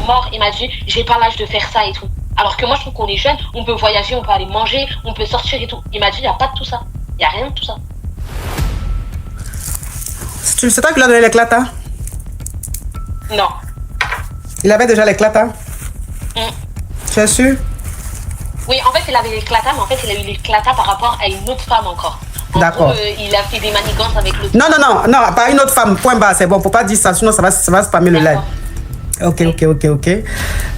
mort. Il m'a dit, j'ai pas l'âge de faire ça et tout. Alors que moi, je trouve qu'on est jeune, on peut voyager, on peut aller manger, on peut sortir et tout. Il m'a dit, il n'y a pas de tout ça. Il n'y a rien de tout ça. C'est toi qui lui as donné l'éclata? Non. Il avait déjà l'éclata? Tu es sûr? Oui, en fait, il avait l'éclata, mais en fait, il a eu l'éclata par rapport à une autre femme encore. D'accord. Il a fait des manigances avec l'autre. Non, pas une autre femme. Point barre, c'est bon. Faut pas dire ça, sinon ça va spammer le live. Ok.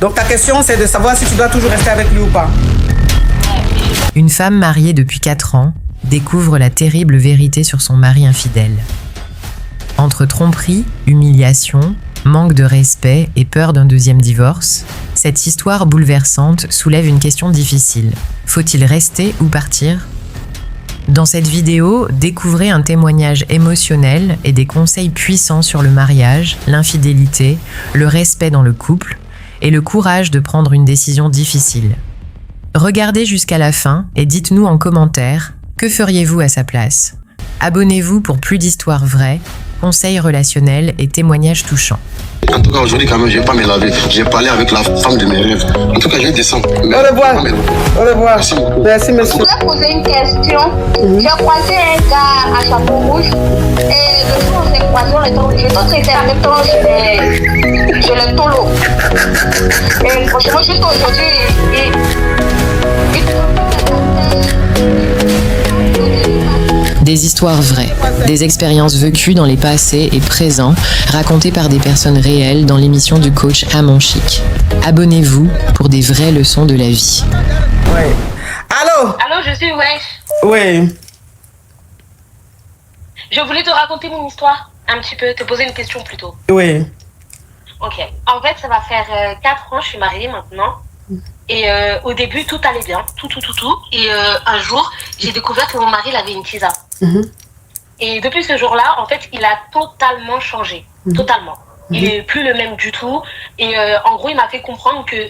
Donc ta question, c'est de savoir si tu dois toujours rester avec lui ou pas. Une femme mariée depuis 4 ans découvre la terrible vérité sur son mari infidèle. Entre tromperie, humiliation, manque de respect et peur d'un deuxième divorce, cette histoire bouleversante soulève une question difficile. Faut-il rester ou partir ? Dans cette vidéo, découvrez un témoignage émotionnel et des conseils puissants sur le mariage, l'infidélité, le respect dans le couple et le courage de prendre une décision difficile. Regardez jusqu'à la fin et dites-nous en commentaire que feriez-vous à sa place. Abonnez-vous pour plus d'histoires vraies, conseils relationnels et témoignages touchants. En tout cas, aujourd'hui, quand même, je vais pas me laver. J'ai parlé avec la femme de mes rêves. En tout cas, je vais descendre. Au revoir. Au revoir. Merci beaucoup. Merci, monsieur. Je voulais poser une question. J'ai croisé un gars à chapeau rouge et le jour où j'ai croisé, j'ai tout traité avec toi chez le tolo. Et franchement, juste aujourd'hui, Des histoires vraies, des expériences vécues dans les passés et présents, racontées par des personnes réelles dans l'émission du coach Amon Chic. Abonnez-vous pour des vraies leçons de la vie. Ouais. Allô? Allô, je suis Wesh. Oui. Je voulais te raconter mon histoire, un petit peu, te poser une question plutôt. Oui. Ok. En fait, ça va faire 4 ans, je suis mariée maintenant. Et au début, tout allait bien, tout. Et un jour, j'ai découvert que mon mari, il avait une tisa. Et depuis ce jour-là, en fait, il a totalement changé. Totalement. Il est plus le même du tout. Et en gros, il m'a fait comprendre que,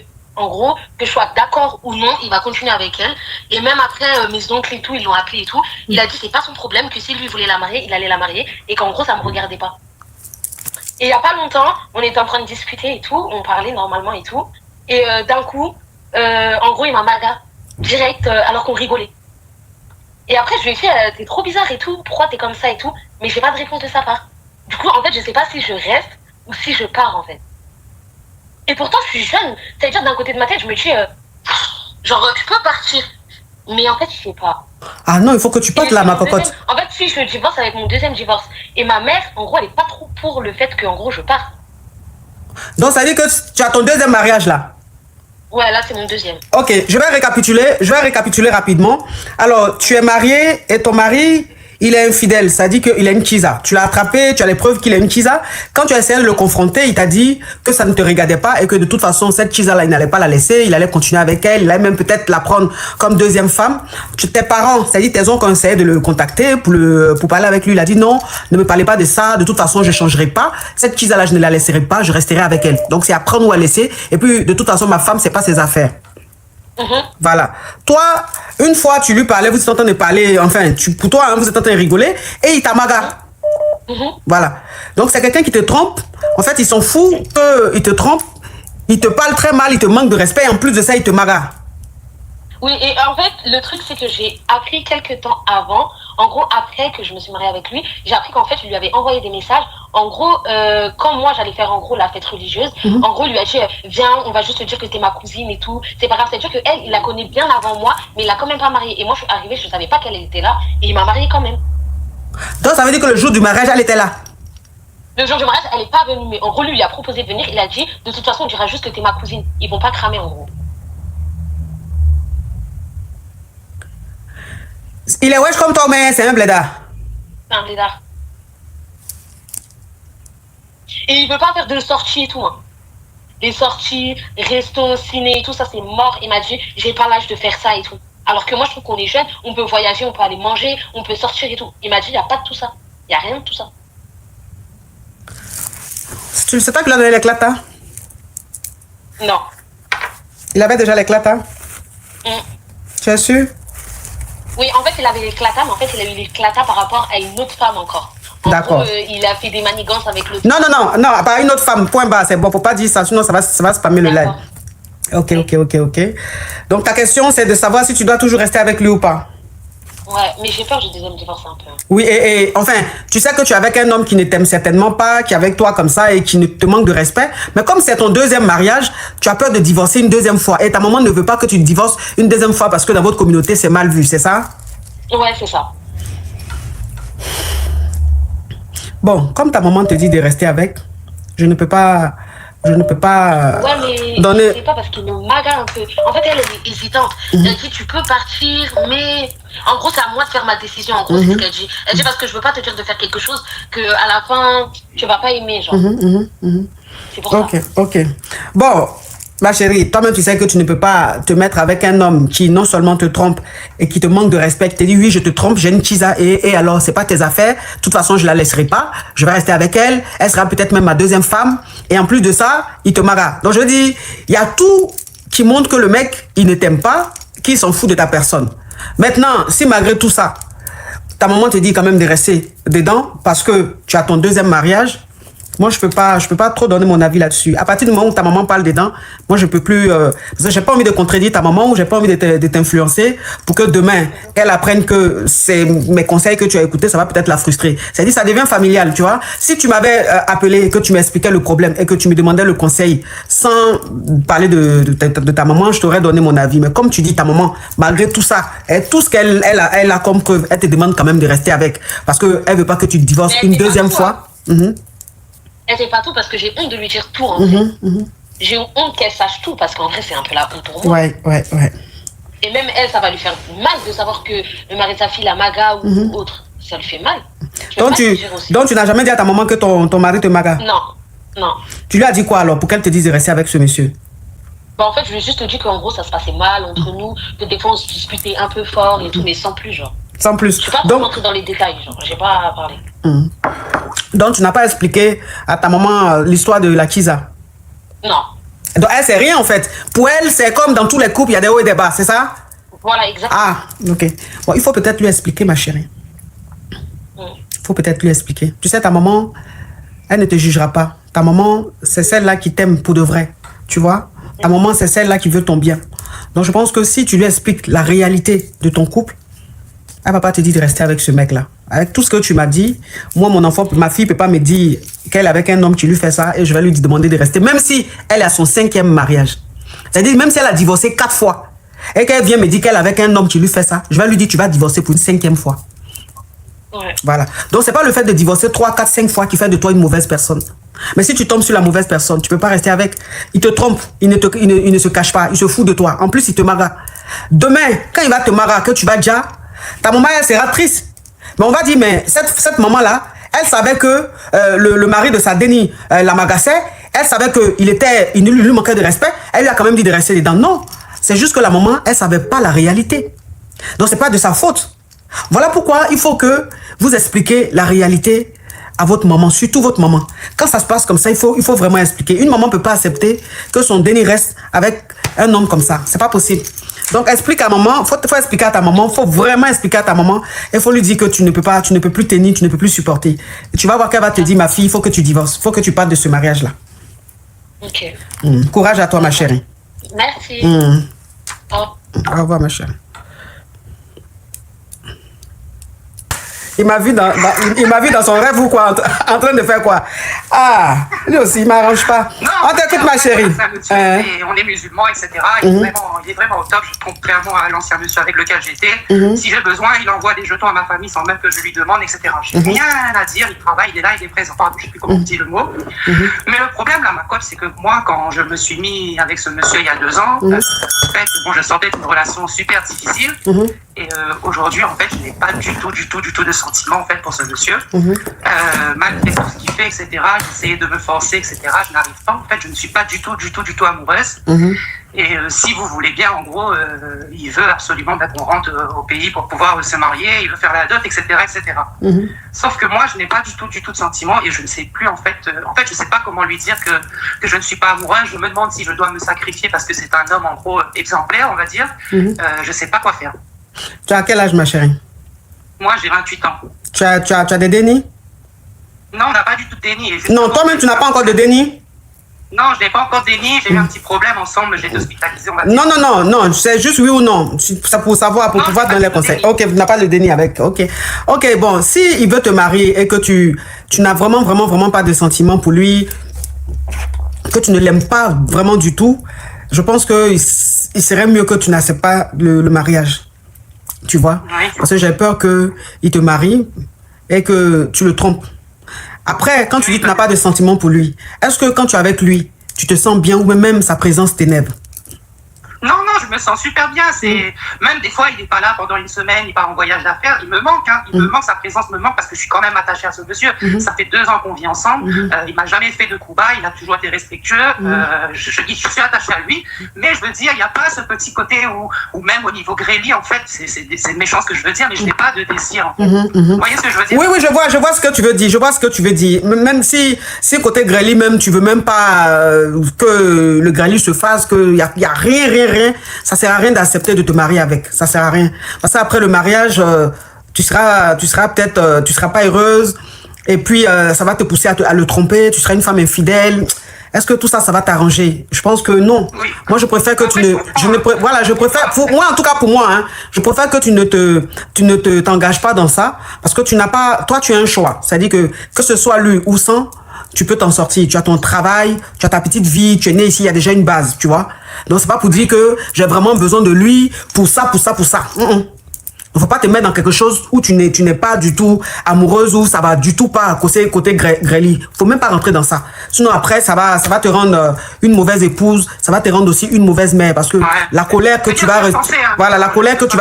que je sois d'accord ou non, il va continuer avec elle. Et même après, mes oncles et tout, ils l'ont appelé et tout. Il a dit, c'est pas son problème, que si lui voulait la marier, il allait la marier. Et qu'en gros, ça me regardait pas. Et il y a pas longtemps, on était en train de discuter et tout. On parlait normalement et tout. Et d'un coup, en gros, il m'a maga direct alors qu'on rigolait. Et après, je lui ai fait, t'es trop bizarre et tout, pourquoi t'es comme ça et tout, mais j'ai pas de réponse de sa part. Du coup, en fait, je sais pas si je reste ou si je pars, en fait. Et pourtant, je suis jeune, c'est-à-dire d'un côté de ma tête, je me dis, genre, tu peux partir. Mais en fait, je sais pas. Ah non, il faut que tu partes là, ma cocotte. En fait, si je divorce avec mon deuxième divorce, et ma mère, en gros, elle est pas trop pour le fait que, en gros, je parte. Donc, ça veut dire que tu as ton deuxième mariage là? Ouais, là, c'est mon deuxième. Ok, je vais récapituler rapidement. Alors, tu es marié et ton mari, il est infidèle. Ça dit qu'il a une tisa. Tu l'as attrapé, tu as les preuves qu'il a une tisa. Quand tu as essayé de le confronter, il t'a dit que ça ne te regardait pas et que de toute façon, cette tisa-là, il n'allait pas la laisser. Il allait continuer avec elle. Il allait même peut-être la prendre comme deuxième femme. Tes parents, c'est-à-dire tes oncles, ont essayé de le contacter pour parler avec lui. Il a dit non, ne me parlez pas de ça. De toute façon, je ne changerai pas. Cette tisa-là, je ne la laisserai pas. Je resterai avec elle. Donc, c'est à prendre ou à laisser. Et puis, de toute façon, ma femme, c'est pas ses affaires. Voilà. Toi, une fois, tu lui parlais, vous êtes en train de parler, enfin, pour toi, hein, vous êtes en train de rigoler, et il t'amaga. Voilà. Donc, c'est quelqu'un qui te trompe. En fait, il s'en fout qu'il te trompe. Il te parle très mal, il te manque de respect, et en plus de ça, il te maga. Oui, et en fait, le truc, c'est que j'ai appris quelques temps avant, en gros, après que je me suis mariée avec lui, j'ai appris qu'en fait, je lui avais envoyé des messages. En gros, quand moi, j'allais faire, en gros, la fête religieuse, en gros, il lui a dit, viens, on va juste te dire que t'es ma cousine et tout. C'est pas grave, c'est-à-dire qu'elle, il la connaît bien avant moi, mais il l'a quand même pas mariée. Et moi, je suis arrivée, je savais pas qu'elle était là, et il m'a mariée quand même. Donc, ça veut dire que le jour du mariage, elle était là? Le jour du mariage, elle est pas venue, mais en gros, lui a proposé de venir, il a dit, de toute façon, on dira juste que t'es ma cousine. Ils vont pas cramer, en gros. Il est wesh comme toi, mais c'est un blédard. C'est un blédard. Et il veut pas faire de sorties et tout. Hein. Les sorties, resto, ciné et tout, ça c'est mort. Il m'a dit, j'ai pas l'âge de faire ça et tout. Alors que moi, je trouve qu'on est jeune, on peut voyager, on peut aller manger, on peut sortir et tout. Il m'a dit, il n'y a pas de tout ça. Il n'y a rien de tout ça. C'est toi qui lui as donné l'éclata? Non. Il avait déjà l'éclata? Tu es sûr? Oui, en fait, il avait l'éclata, mais en fait, il a eu l'éclata par rapport à une autre femme encore. D'accord. Il a fait des manigances avec l'autre. Non, pas une autre femme, point barre, c'est bon, faut pas dire ça, sinon ça va spammer le live. Ok. Donc ta question, c'est de savoir si tu dois toujours rester avec lui ou pas. Ouais, mais j'ai peur, je devais me divorcer un peu. Oui, et enfin, tu sais que tu es avec un homme qui ne t'aime certainement pas, qui est avec toi comme ça et qui ne te manque de respect. Mais comme c'est ton deuxième mariage, tu as peur de divorcer une deuxième fois. Et ta maman ne veut pas que tu divorces une deuxième fois parce que dans votre communauté, c'est mal vu, c'est ça? Ouais, c'est ça. Bon, comme ta maman te dit de rester avec, je ne peux pas ouais, mais donner... je sais pas parce qu'il me maga un peu. En fait, elle est hésitante. Elle dit, tu peux partir, mais... En gros, c'est à moi de faire ma décision, en gros, c'est ce qu'elle dit. Elle dit, parce que je veux pas te dire de faire quelque chose que à la fin, tu vas pas aimer, genre. C'est pour ça. Ok. Bon, ma chérie, toi-même, tu sais que tu ne peux pas te mettre avec un homme qui non seulement te trompe et qui te manque de respect, qui te dit, oui, je te trompe, j'ai une Chiza, et alors, c'est pas tes affaires. De toute façon, je la laisserai pas. Je vais rester avec elle. Elle sera peut-être même ma deuxième femme. Et en plus de ça, il te mara. Donc, je dis, il y a tout qui montre que le mec, il ne t'aime pas, qu'il s'en fout de ta personne. Maintenant, si malgré tout ça, ta maman te dit quand même de rester dedans parce que tu as ton deuxième mariage, moi, je peux pas trop donner mon avis là-dessus. À partir du moment où ta maman parle dedans, moi, je peux plus... parce que j'ai pas envie de contredire ta maman ou j'ai pas envie de t'influencer pour que demain, elle apprenne que c'est mes conseils que tu as écoutés, ça va peut-être la frustrer. C'est-à-dire, ça devient familial, tu vois. Si tu m'avais appelé et que tu m'expliquais le problème et que tu me demandais le conseil sans parler de ta maman, je t'aurais donné mon avis. Mais comme tu dis, ta maman, malgré tout ça, et tout ce qu'elle a comme preuve, elle te demande quand même de rester avec. Parce qu'elle veut pas que tu te divorces une deuxième fois. Elle sait pas tout parce que j'ai honte de lui dire tout, en fait. J'ai honte qu'elle sache tout parce qu'en vrai, c'est un peu la honte pour moi. Ouais. Et même elle, ça va lui faire mal de savoir que le mari de sa fille, la maga ou autre, ça lui fait mal. Donc tu n'as jamais dit à ta maman que ton mari te maga? Non. Tu lui as dit quoi alors pour qu'elle te dise de rester avec ce monsieur? En fait, je lui ai juste dit qu'en gros, ça se passait mal entre nous, que des fois on se disputait un peu fort et tout, mais sans plus, genre. Sans plus. Je ne suis pas trop rentrée dans les détails, genre, j'ai pas parlé. Donc tu n'as pas expliqué à ta maman l'histoire de la Chiza? Non. Donc elle, c'est rien en fait. Pour elle, c'est comme dans tous les couples, il y a des hauts et des bas, c'est ça? Voilà, exactement. Ah, ok. Bon, il faut peut-être lui expliquer, ma chérie. Il faut peut-être lui expliquer. Tu sais, ta maman, elle ne te jugera pas. Ta maman, c'est celle-là qui t'aime pour de vrai. Tu vois? Ta maman, c'est celle-là qui veut ton bien. Donc je pense que si tu lui expliques la réalité de ton couple, elle va pas te dire de rester avec ce mec-là. Avec tout ce que tu m'as dit, moi, mon enfant, ma fille peut pas me dire qu'elle est avec un homme qui lui fait ça et je vais lui demander de rester, même si elle est à son 5e mariage. C'est-à-dire, même si elle a divorcé 4 fois et qu'elle vient me dire qu'elle est avec un homme qui lui fait ça, je vais lui dire, tu vas divorcer pour une 5e fois. Ouais. Voilà. Donc, c'est pas le fait de divorcer 3, 4, 5 fois qui fait de toi une mauvaise personne. Mais si tu tombes sur la mauvaise personne, tu peux pas rester avec. Il te trompe, il ne se cache pas, il se fout de toi. En plus, il te mara. Demain, quand il va te mara, que tu vas déjà, ta maman, elle sera triste. Mais on va dire, mais cette maman-là, elle savait que le mari de sa Denis la magassait. Elle savait qu'il lui manquait de respect. Elle lui a quand même dit de rester dedans. Non, c'est juste que la maman, elle savait pas la réalité. Donc, c'est pas de sa faute. Voilà pourquoi il faut que vous expliquiez la réalité à votre maman, surtout votre maman. Quand ça se passe comme ça, il faut vraiment expliquer. Une maman ne peut pas accepter que son Denis reste avec un homme comme ça. C'est pas possible. Donc, explique à maman, faut expliquer à ta maman, faut vraiment expliquer à ta maman. Il faut lui dire que tu ne peux plus tenir, tu ne peux plus supporter. Et tu vas voir qu'elle va te dire, ma fille, il faut que tu divorces, il faut que tu partes de ce mariage-là. Ok. Courage à toi, ma chérie. Merci. Au revoir, ma chérie. Il m'a vu dans son rêve ou quoi, en train de faire quoi? Ah, lui aussi, il m'arrange pas. Non, on t'écoute, ma chérie. On est musulmans, etc. Il est vraiment au top. Contrairement à l'ancien monsieur avec lequel j'étais, si j'ai besoin, il envoie des jetons à ma famille sans même que je lui demande, etc. J'ai rien à dire, il travaille, il est là, il est présent. Pardon, je sais plus comment on dit le mot. Mais le problème, là, ma copine, c'est que moi, quand je me suis mis avec ce monsieur il y a 2 ans, en fait, je sortais d'une relation super difficile. Et aujourd'hui, en fait, je n'ai pas du tout de sentiment en fait pour ce monsieur. Malgré tout ce qu'il fait, etc. J'essayais de me forcer, etc. Je n'arrive pas. En fait, je ne suis pas du tout amoureuse. Et si vous voulez bien, en gros, il veut absolument qu'on rentre au pays pour pouvoir se marier. Il veut faire la dot, etc., etc. Sauf que moi, je n'ai pas du tout de sentiments et je ne sais plus en fait. Je ne sais pas comment lui dire que je ne suis pas amoureuse. Je me demande si je dois me sacrifier parce que c'est un homme en gros exemplaire, on va dire. Je ne sais pas quoi faire. Tu as quel âge, ma chérie? Moi, j'ai 28 ans. Tu as des dénis? Non, on n'a pas du tout de déni. Non, toi-même, tu n'as pas encore de déni? Non, je n'ai pas encore de déni. J'ai eu un petit problème ensemble. J'ai été hospitalisée. Non. C'est juste oui ou non. Ça pour savoir, pour pouvoir donner les conseils. Ok, tu n'as pas le déni avec. Ok, bon. Si il veut te marier et que tu n'as vraiment pas de sentiments pour lui, que tu ne l'aimes pas vraiment du tout, je pense qu'il serait mieux que tu n'acceptes pas le mariage. Tu vois? Oui. Parce que j'ai peur qu'il te marie et que tu le trompes. Après, quand tu dis que tu n'as pas de sentiments pour lui, est-ce que quand tu es avec lui, tu te sens bien ou même sa présence t'énerve? Non, je me sens super bien. Même des fois, il n'est pas là pendant une semaine, il part en voyage d'affaires. Il me manque, Il me manque, sa présence me manque parce que je suis quand même attachée à ce monsieur. Ça fait 2 ans qu'on vit ensemble. Il m'a jamais fait de coups bas, il a toujours été respectueux. Je suis attachée à lui. Mais je veux dire, il n'y a pas ce petit côté où même au niveau Grélie, en fait, c'est méchant ce que je veux dire, mais je n'ai pas de désir. En fait. Vous voyez ce que je veux dire? Oui, je vois ce que tu veux dire. Même si côté Grélie, même tu veux même pas que le Grélie se fasse, qu'il n'y a rien. Ça sert à rien d'accepter de te marier avec. Ça sert à rien. Parce qu'après le mariage, tu seras peut-être, tu seras pas heureuse. Et puis, ça va te pousser à le tromper. Tu seras une femme infidèle. Est-ce que tout ça, ça va t'arranger? Je pense que non. Oui. Moi, je préfère que je préfère, moi, en tout cas pour moi, je préfère que tu ne t'engages pas dans ça. Parce que tu n'as pas, toi, tu as un choix. C'est-à-dire que ce soit lui ou sans, tu peux t'en sortir. Tu as ton travail, tu as ta petite vie, tu es né ici, il y a déjà une base, tu vois. Donc, c'est pas pour dire que j'ai vraiment besoin de lui pour ça. Il ne faut pas te mettre dans quelque chose où tu n'es pas du tout amoureuse, où ça va du tout pas côté Grélie. Il ne faut même pas rentrer dans ça. Sinon, après, ça va te rendre une mauvaise épouse, ça va te rendre aussi une mauvaise mère. Parce que la colère que tu vas ressentir, la colère que tu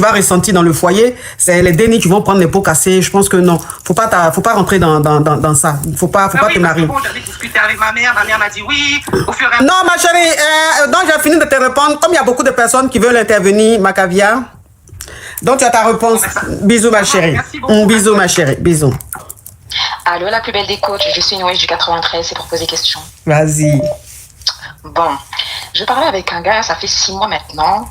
vas ressentir dans le foyer, c'est les dénis qui vont prendre les pots cassés. Je pense que non, faut pas rentrer dans ça. Il ne faut pas te marier. J'avais discuté avec ma mère m'a dit oui, au fur et à mesure. Non, ma chérie, donc j'ai fini de te répondre. Comme il y a beaucoup de personnes qui veulent intervenir, ma caviar. Donc tu as ta réponse. Bisous, ma chérie. Merci beaucoup. Bisous, ma chérie. Bisous. Allô, la plus belle des coachs. Je suis Noël du 93. C'est pour poser question. Vas-y. Bon, je parlais avec un gars, ça fait 6 mois maintenant.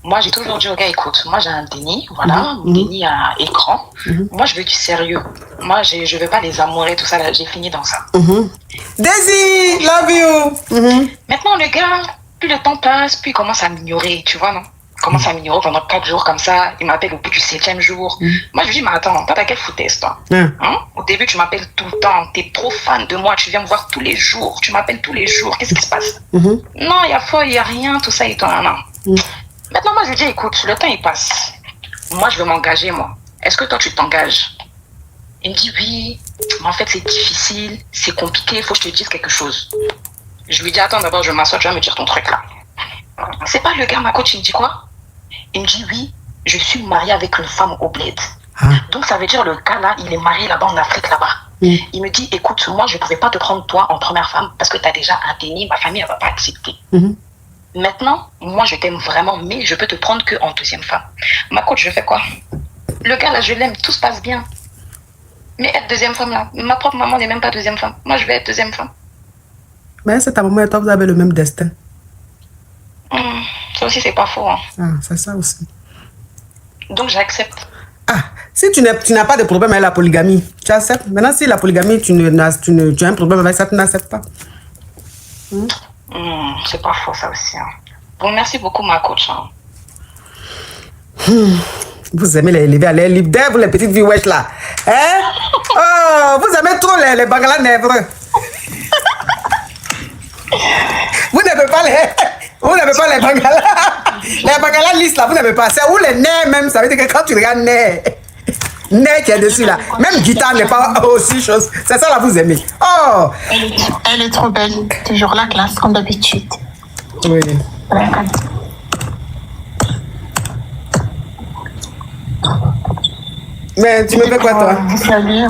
Moi, j'ai toujours dit au gars, écoute, moi j'ai un déni, voilà, mon déni à écran. Moi, je veux du sérieux. Moi, je veux pas les amourer, tout ça, là, j'ai fini dans ça. Daisy, love you. Maintenant, le gars, plus le temps passe, plus il commence à m'ignorer, tu vois, non? Il commence à m'ignorer pendant 4 jours comme ça. Il m'appelle au bout du 7e jour. Moi, je lui dis, mais attends, t'as quelle foutaise, toi? Au début, tu m'appelles tout le temps. T'es trop fan de moi. Tu viens me voir tous les jours. Tu m'appelles tous les jours. Qu'est-ce qui se passe? Non, il y a foi, il y a rien, tout ça et tout. Non. Maintenant, moi, je lui dis, écoute, le temps, il passe. Moi, je veux m'engager, moi. Est-ce que toi, tu t'engages? Il me dit, oui, mais en fait, c'est difficile, c'est compliqué, il faut que je te dise quelque chose. Je lui dis, attends, d'abord, je m'assois, tu vas me dire ton truc là. C'est pas le gars, ma coach, il me dit quoi? Il me dit, oui, je suis mariée avec une femme au bled. Donc, ça veut dire, le gars là, il est marié là-bas en Afrique, là-bas. Il me dit, écoute, moi, je ne pouvais pas te prendre toi en première femme parce que tu as déjà un déni, ma famille, elle ne va pas accepter. Maintenant, moi, je t'aime vraiment, mais je peux te prendre qu'en deuxième femme. Ma coach, je fais quoi? Le gars là, je l'aime, tout se passe bien. Mais être deuxième femme là, ma propre maman n'est même pas deuxième femme. Moi, je vais être deuxième femme. Mais c'est ta maman et toi, vous avez le même destin. Ça aussi, c'est pas faux. Hein. Ah, c'est ça aussi. Donc, j'accepte. Ah, si tu n'as pas de problème avec la polygamie, tu acceptes. Maintenant, si la polygamie, tu as un problème avec ça, tu n'acceptes pas. C'est pas faux, ça aussi. Hein. Bon, merci beaucoup, ma coach. Hein. Vous aimez les élever à l'air libre, dès vous les petites filles wesh là. Hein? Oh, vous aimez trop les bangalas névreux. Vous n'aimez pas les bangalas. Les bangalas lisses là, vous n'aimez pas. C'est où les nerfs même, ça veut dire que quand tu regardes nerfs qui est dessus là, même guitare n'est pas aussi chose. C'est ça là, vous aimez. Oh! Elle est trop belle. Toujours la classe, comme d'habitude. Oui. Mais tu me fais quoi toi? Vous saluez,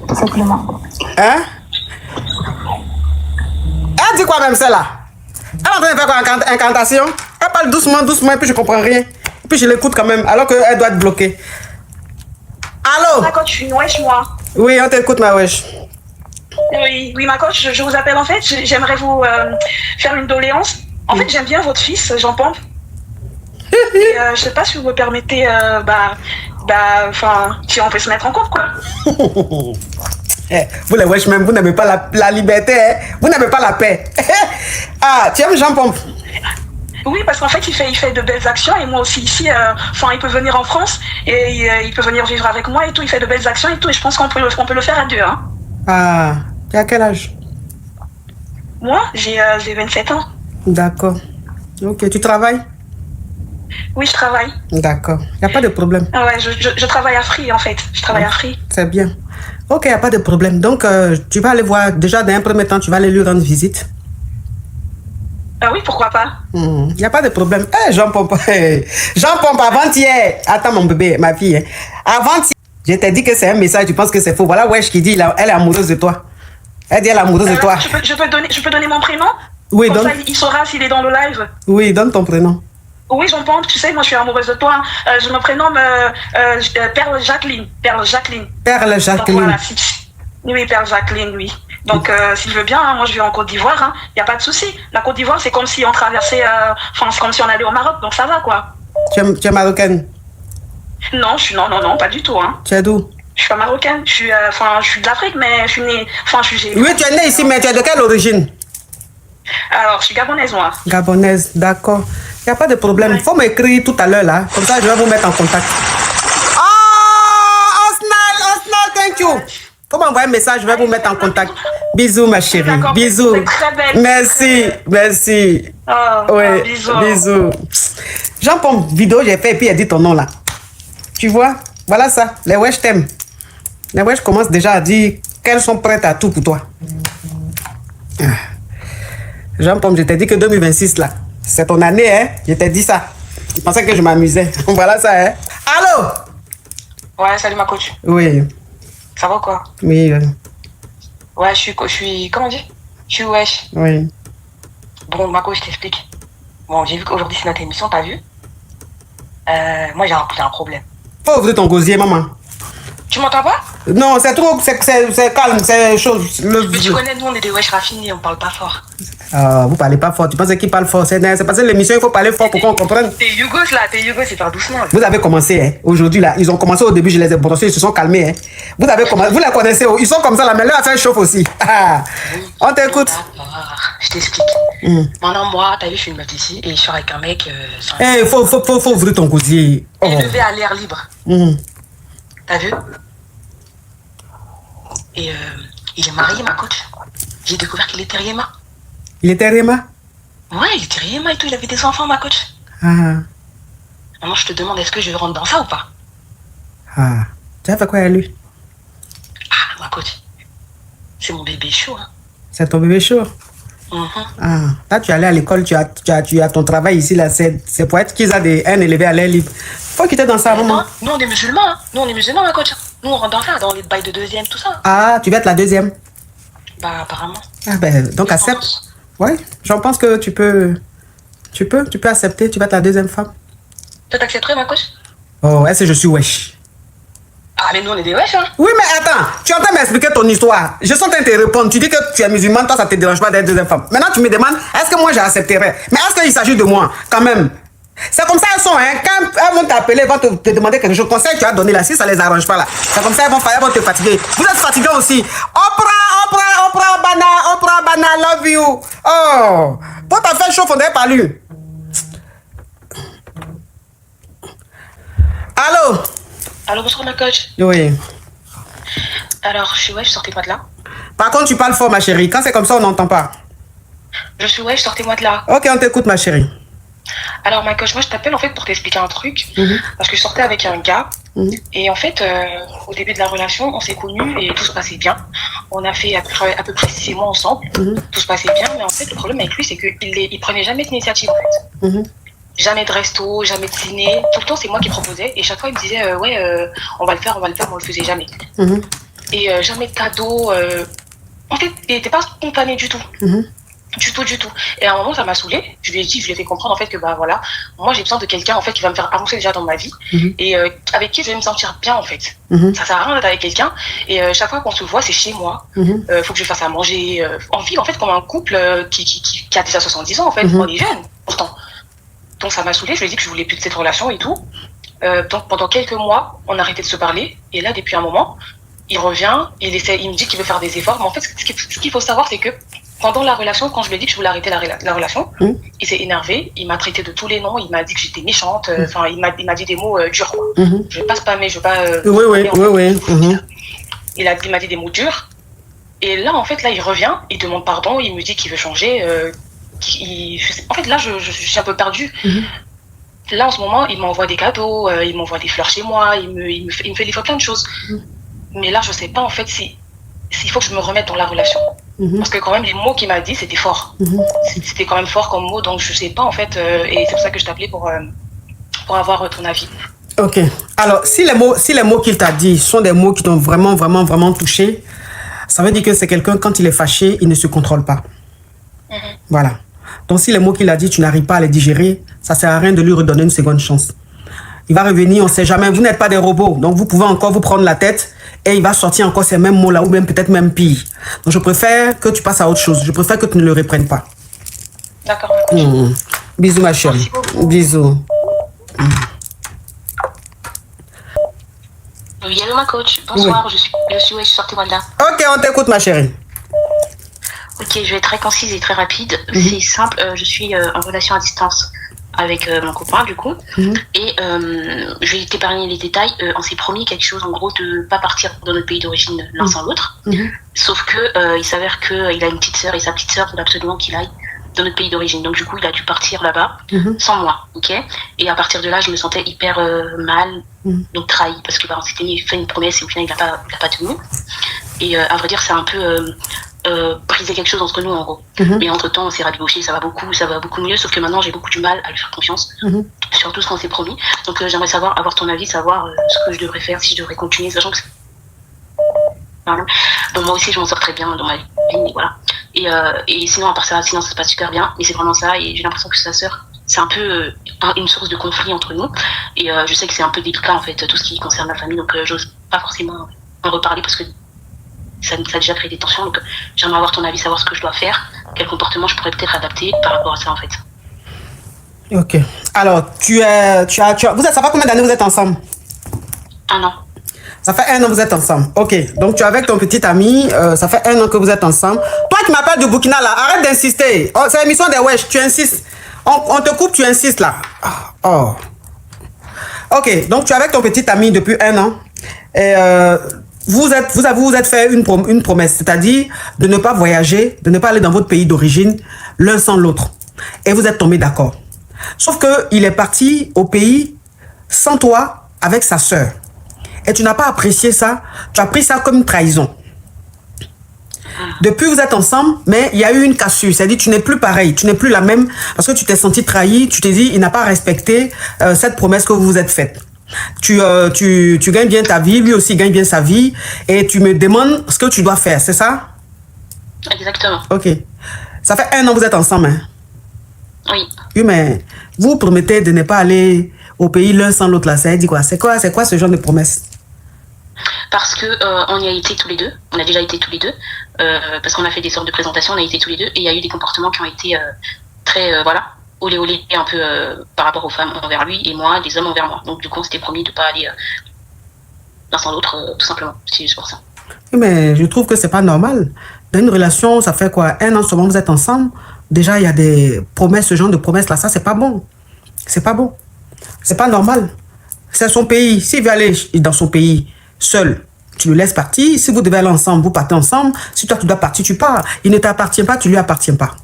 tout simplement. Hein? Elle dit quoi même celle-là? Elle est en train de faire quoi, incantation? Elle parle doucement, et puis je comprends rien. Et puis je l'écoute quand même, alors qu'elle doit être bloquée. Allô? Ma coach, je suis une wesh, moi. Oui, on t'écoute, ma wesh. Oui, ma coach, je vous appelle en fait. J'aimerais vous faire une doléance. En fait, j'aime bien votre fils, Jean Pompe. Et je sais pas si vous me permettez Bah, enfin, si on peut se mettre en couple, quoi. Vous les wesh même, vous n'avez pas la liberté, hein? Vous n'avez pas la paix. Ah, tu aimes Jean Pompe? Oui, parce qu'en fait, il fait de belles actions et moi aussi ici, enfin, il peut venir en France et il peut venir vivre avec moi et tout. Il fait de belles actions et tout et je pense qu'on peut le faire à deux, hein. Ah, tu as quel âge? Moi, j'ai 27 ans. D'accord. Ok, tu travailles? Oui, je travaille. D'accord, il n'y a pas de problème. Ah ouais, je travaille à Free en fait. Je travaille à Free. C'est bien. Ok, il n'y a pas de problème. Donc, tu vas aller voir, déjà dans un premier temps, tu vas aller lui rendre visite. Ah oui, pourquoi pas? Il n'y a pas de problème. Jean Pompe, Jean Pompe, avant-hier, attends mon bébé, ma fille, hein. Avant-hier, je t'ai dit que c'est un message, tu penses que c'est faux. Voilà Wesh qui dit, elle est amoureuse de toi. Elle dit, elle est amoureuse de toi. Je peux donner mon prénom? Oui, comme donne. ça, il saura s'il est dans le live. Oui, donne ton prénom. Oui, Jean Pompe, tu sais, moi je suis amoureuse de toi. Je me prénomme Perle Jacqueline. Perle Jacqueline. Perle Jacqueline. Donc, voilà, oui, Perle Jacqueline, oui. Donc, s'il veut bien, hein, moi je vais en Côte d'Ivoire, hein. Il n'y a pas de souci. La Côte d'Ivoire, c'est comme si on traversait, enfin, c'est comme si on allait au Maroc, donc ça va, quoi. Tu es marocaine? Non, non, pas du tout, hein. Tu es d'où? Je suis pas marocaine, je suis de l'Afrique, mais je suis née, Oui, tu es née ici, mais tu es de quelle origine? Alors, je suis gabonaise, moi. Gabonaise, d'accord. Il n'y a pas de problème. Il faut m'écrire tout à l'heure, là. Comme ça, je vais vous mettre en contact. Oh, Osnal, thank you. Faut m'envoyer un message, je vais vous mettre en contact. Bisous, ma chérie. Bisous. Merci, merci. Oui, bisous. Jean Pompe, vidéo, j'ai fait et puis elle dit ton nom, là. Tu vois? Voilà ça. Les wesh t'aiment. Les wesh commencent déjà à dire qu'elles sont prêtes à tout pour toi. Jean Pompe, je t'ai dit que 2026, là, c'est ton année, hein? Je t'ai dit ça. Je pensais que je m'amusais. Voilà ça, hein? Allô? Ouais, salut ma coach. Oui. Ça va quoi? Oui. Ouais, je suis, comment on dit? Je suis wesh. Oui. Bon, ma coach, je t'explique. Bon, j'ai vu qu'aujourd'hui c'est notre émission, t'as vu? Moi j'ai un problème. Faut ouvrir ton gosier, maman. Tu m'entends pas? Non, c'est trop, c'est calme, c'est chaud. Mais tu connais, nous on est des wesh raffinés, on parle pas fort. Vous parlez pas fort, tu penses qu'il parle fort? C'est parce que l'émission, il faut parler fort pour qu'on comprenne. T'es Yougos là, c'est pas doucement. Là. Vous avez commencé, hein, aujourd'hui là, ils ont commencé au début, je les ai brossés, ils se sont calmés. Hein. Vous avez commencé, vous les connaissez, ils sont comme ça là, mais là, ça chauffe aussi. On t'écoute. Je t'explique. Maintenant, moi, t'as vu, je suis une meuf ici et je suis avec un mec. Faut ouvrir ton gosier. Élevé à l'air libre. T'as vu? Et il est marié, ma coach. J'ai découvert qu'il était Riema. Il était Riema? Ouais, il était Riema et tout, il avait des enfants, ma coach. Maintenant, je te demande, est-ce que je rentre dans ça ou pas? Tu as fait quoi à lui? Ma coach, c'est mon bébé chaud. Hein. C'est ton bébé chaud? Là, tu es allé à l'école, tu as ton travail ici, là, c'est pour être qu'ils aient un élevé à l'air libre. Faut quitter dans ça, maman. Nous, on est musulmans, hein. Nous, on est musulmans, ma coach. Nous, on rentre dans ça, dans les bails de deuxième, tout ça. Tu vas être la deuxième? Bah, apparemment. Donc accepte. Ouais, j'en pense que tu peux accepter, tu vas être la deuxième femme. Toi, t'accepterais, ma coach? Oh, est-ce que je suis wesh? Mais nous, on est des wesh, hein. Oui, mais attends, tu es en train de m'expliquer ton histoire. Je suis en train de te répondre. Tu dis que tu es musulman, toi, ça te dérange pas d'être deuxième femme. Maintenant, tu me demandes, est-ce que moi, j'accepterais? Mais est-ce qu'il s'agit de moi, quand même? C'est comme ça elles sont, hein. Quand elles vont t'appeler, elles vont te demander quelque chose. Conseil que tu as donné là, si ça les arrange pas là. C'est comme ça elles vont te fatiguer. Vous êtes fatigués aussi. Oprah, Bana, love you. Oh, pour t'en faire chaud, faudrait pas lui. Allô? Allô, bonsoir ma coach. Oui. Alors, je suis wesh, sortez-moi de là. Par contre, tu parles fort, ma chérie. Quand c'est comme ça, on n'entend pas. Je suis wesh, sortez-moi de là. Ok, on t'écoute, ma chérie. Alors, ma coach, moi, je t'appelle en fait pour t'expliquer un truc. Parce que je sortais avec un gars. Et en fait, au début de la relation, on s'est connus et tout se passait bien. On a fait à peu près 6 mois ensemble. Tout se passait bien. Mais en fait, le problème avec lui, c'est qu'il prenait jamais d'initiative, en fait. Jamais de resto, jamais de ciné. Tout le temps, c'est moi qui proposais. Et chaque fois, il me disait, on va le faire, mais on le faisait jamais. Et jamais de cadeau. En fait, il n'était pas spontané du tout. Du tout. Et à un moment, ça m'a saoulée. Je lui ai fait comprendre en fait que voilà, moi j'ai besoin de quelqu'un en fait qui va me faire avancer déjà dans ma vie et avec qui je vais me sentir bien en fait. Ça sert à rien d'être avec quelqu'un et chaque fois qu'on se voit, c'est chez moi. Faut que je fasse à manger. On vit en fait comme un couple qui a déjà 70 ans en fait. On est jeunes pourtant. Donc ça m'a saoulée. Je lui ai dit que je voulais plus de cette relation et tout. Donc pendant quelques mois, on a arrêté de se parler. Et là, depuis un moment, il revient, il me dit qu'il veut faire des efforts. Mais en fait, ce qu'il faut savoir, c'est que pendant la relation, quand je lui ai dit que je voulais arrêter la relation, il s'est énervé, il m'a traité de tous les noms, il m'a dit que j'étais méchante, il m'a dit des mots durs, quoi. Je vais pas spammer, je vais pas... Il m'a dit des mots durs. Et là, en fait, là, il revient, il demande pardon, il me dit qu'il veut changer. En fait, là, je suis un peu perdue. Là, en ce moment, il m'envoie des cadeaux, il m'envoie des fleurs chez moi, il me fait des fois plein de choses. Mais là, je sais pas, en fait, s'il faut que je me remette dans la relation. Parce que quand même, les mots qu'il m'a dit, c'était fort. C'était quand même fort comme mot, donc je sais pas, en fait, et c'est pour ça que je t'appelais pour avoir ton avis. Ok. Alors, si les mots qu'il t'a dit sont des mots qui t'ont vraiment, vraiment, vraiment touché, ça veut dire que c'est quelqu'un, quand il est fâché, il ne se contrôle pas. Voilà. Donc, si les mots qu'il a dit, tu n'arrives pas à les digérer, ça ne sert à rien de lui redonner une seconde chance. Il va revenir, on ne sait jamais. Vous n'êtes pas des robots, donc vous pouvez encore vous prendre la tête et il va sortir encore ces mêmes mots-là, ou même peut-être même pire. Donc, je préfère que tu passes à autre chose. Je préfère que tu ne le reprennes pas. D'accord. Bisous, ma chérie. Bisous. Oui, allô, ma coach. Bonsoir, je suis sortie Wanda. Ok, on t'écoute, ma chérie. Ok, je vais être très concise et très rapide. C'est simple, je suis en relation à distance avec mon copain, du coup. Et je vais t'épargner les détails. On s'est promis quelque chose, en gros, de ne pas partir dans notre pays d'origine l'un sans l'autre. Sauf que il s'avère qu'il a une petite sœur et sa petite sœur veut absolument qu'il aille dans notre pays d'origine. Donc, du coup, il a dû partir là-bas sans moi. Ok. Et à partir de là, je me sentais hyper mal, donc trahi, parce que on s'était fait une promesse et au final, il n'a pas tenu. Et à vrai dire, c'est un peu... briser quelque chose entre nous en gros. Mais entre temps on s'est rabiboché, ça va beaucoup mieux, sauf que maintenant j'ai beaucoup du mal à lui faire confiance sur tout ce qu'on s'est promis. Donc j'aimerais avoir ton avis, savoir ce que je devrais faire, si je devrais continuer, sachant que bon, moi aussi je m'en sors très bien dans ma vie, et voilà. Et sinon à part ça, sinon ça se passe super bien, mais c'est vraiment ça, et j'ai l'impression que sa sœur c'est un peu une source de conflit entre nous, et je sais que c'est un peu délicat en fait tout ce qui concerne la famille, donc j'ose pas forcément en reparler parce que ça a déjà créé des tensions, donc j'aimerais avoir ton avis, savoir ce que je dois faire, quel comportement je pourrais peut-être adapter par rapport à ça en fait. Ok. Alors, ça fait combien d'années vous êtes ensemble? 1 an. Ça fait 1 an que vous êtes ensemble. Ok. Donc, tu es avec ton petit ami, ça fait 1 an que vous êtes ensemble. Toi qui m'appelles du Burkina là, arrête d'insister. Oh, c'est l'émission des Wesh, tu insistes. On te coupe, tu insistes là. Oh. Ok. Donc, tu es avec ton petit ami depuis 1 an. Et vous êtes fait une promesse, c'est-à-dire de ne pas voyager, de ne pas aller dans votre pays d'origine l'un sans l'autre. Et vous êtes tombés d'accord. Sauf qu'il est parti au pays sans toi, avec sa sœur. Et tu n'as pas apprécié ça, tu as pris ça comme une trahison. Depuis, vous êtes ensemble, mais il y a eu une cassure. C'est-à-dire tu n'es plus pareil, tu n'es plus la même, parce que tu t'es senti trahi, tu t'es dit, il n'a pas respecté cette promesse que vous vous êtes faite. Tu gagnes bien ta vie, lui aussi gagne bien sa vie, et tu me demandes ce que tu dois faire, c'est ça? Exactement. Ok. Ça fait 1 an que vous êtes ensemble, hein? Oui. Oui, mais vous promettez de ne pas aller au pays l'un sans l'autre, là. Ça dit quoi? C'est quoi ce genre de promesse? Parce que on y a été tous les deux, on a déjà été tous les deux, parce qu'on a fait des sortes de présentations, on a été tous les deux, et il y a eu des comportements qui ont été très, voilà, olé olé un peu par rapport aux femmes envers lui et moi, des hommes envers moi. Donc du coup on s'était promis de ne pas aller l'un sans l'autre, tout simplement. C'est juste pour ça. Mais je trouve que c'est pas normal. Dans une relation, ça fait quoi? 1 an seulement vous êtes ensemble. Déjà il y a des promesses, ce genre de promesses là, ça c'est pas bon. C'est pas bon. C'est pas normal. C'est son pays. S'il veut aller dans son pays seul, tu le laisses partir. Si vous devez aller ensemble, vous partez ensemble. Si toi tu dois partir, tu pars. Il ne t'appartient pas, tu lui appartiens pas.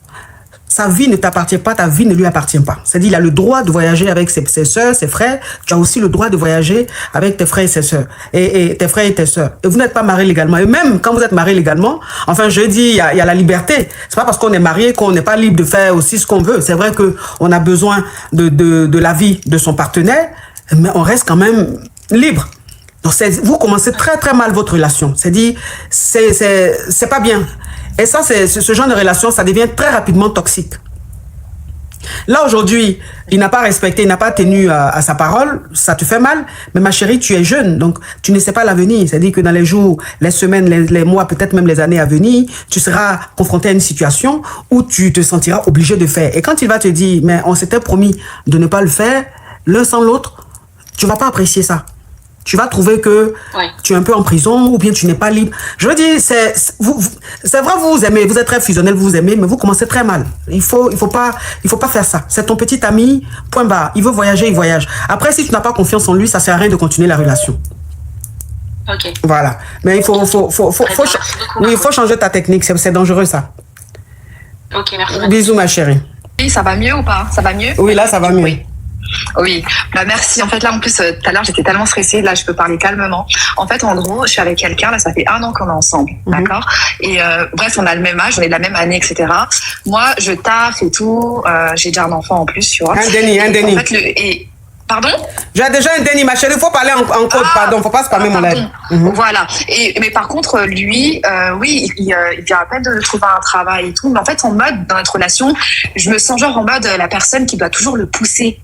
Sa vie ne t'appartient pas, ta vie ne lui appartient pas. C'est-à-dire, il a le droit de voyager avec ses soeurs, ses frères. Tu as aussi le droit de voyager avec tes frères et ses soeurs. Et tes frères et tes soeurs. Et vous n'êtes pas mariés légalement. Et même quand vous êtes mariés légalement, enfin, je dis, il y a la liberté. C'est pas parce qu'on est marié qu'on n'est pas libre de faire aussi ce qu'on veut. C'est vrai qu'on a besoin de l'avis de son partenaire, mais on reste quand même libre. Donc, vous commencez très, très mal votre relation. C'est-à-dire, c'est pas bien. Et ça, ce genre de relation, ça devient très rapidement toxique. Là, aujourd'hui, il n'a pas respecté, il n'a pas tenu à sa parole, ça te fait mal. Mais ma chérie, tu es jeune, donc tu ne sais pas l'avenir. C'est-à-dire que dans les jours, les semaines, les mois, peut-être même les années à venir, tu seras confronté à une situation où tu te sentiras obligé de faire. Et quand il va te dire, mais on s'était promis de ne pas le faire, l'un sans l'autre, tu vas pas apprécier ça. Tu vas trouver que tu es un peu en prison ou bien tu n'es pas libre. Je veux dire, c'est vrai, vous vous aimez, vous êtes très fusionnel, vous vous aimez, mais vous commencez très mal. Il faut pas faire ça. C'est ton petit ami, point barre. Il veut voyager, il voyage. Après, si tu n'as pas confiance en lui, ça sert à rien de continuer la relation. Ok. Voilà. Mais il faut changer ta technique. C'est dangereux, ça. Ok, merci. Bisous, ma chérie. Oui, ça va mieux ou pas? Ça va mieux? Oui, là, ça va mieux. Oui, bah merci. En fait, là, en plus, tout à l'heure, j'étais tellement stressée. Là, je peux parler calmement. En fait, en gros, je suis avec quelqu'un. Là, ça fait 1 an qu'on est ensemble, d'accord. Et bref, on a le même âge, on est de la même année, etc. Moi, je taffe et tout. J'ai déjà un enfant en plus, tu vois. Un déni. En fait, Pardon? J'ai déjà un déni, ma chérie. Il faut parler en code, pardon. Il ne faut pas spammer mon live. Voilà. Mais par contre, lui, oui, il vient à peine de trouver un travail et tout. Mais en fait, en mode, dans notre relation, je me sens genre en mode la personne qui doit toujours le pousser.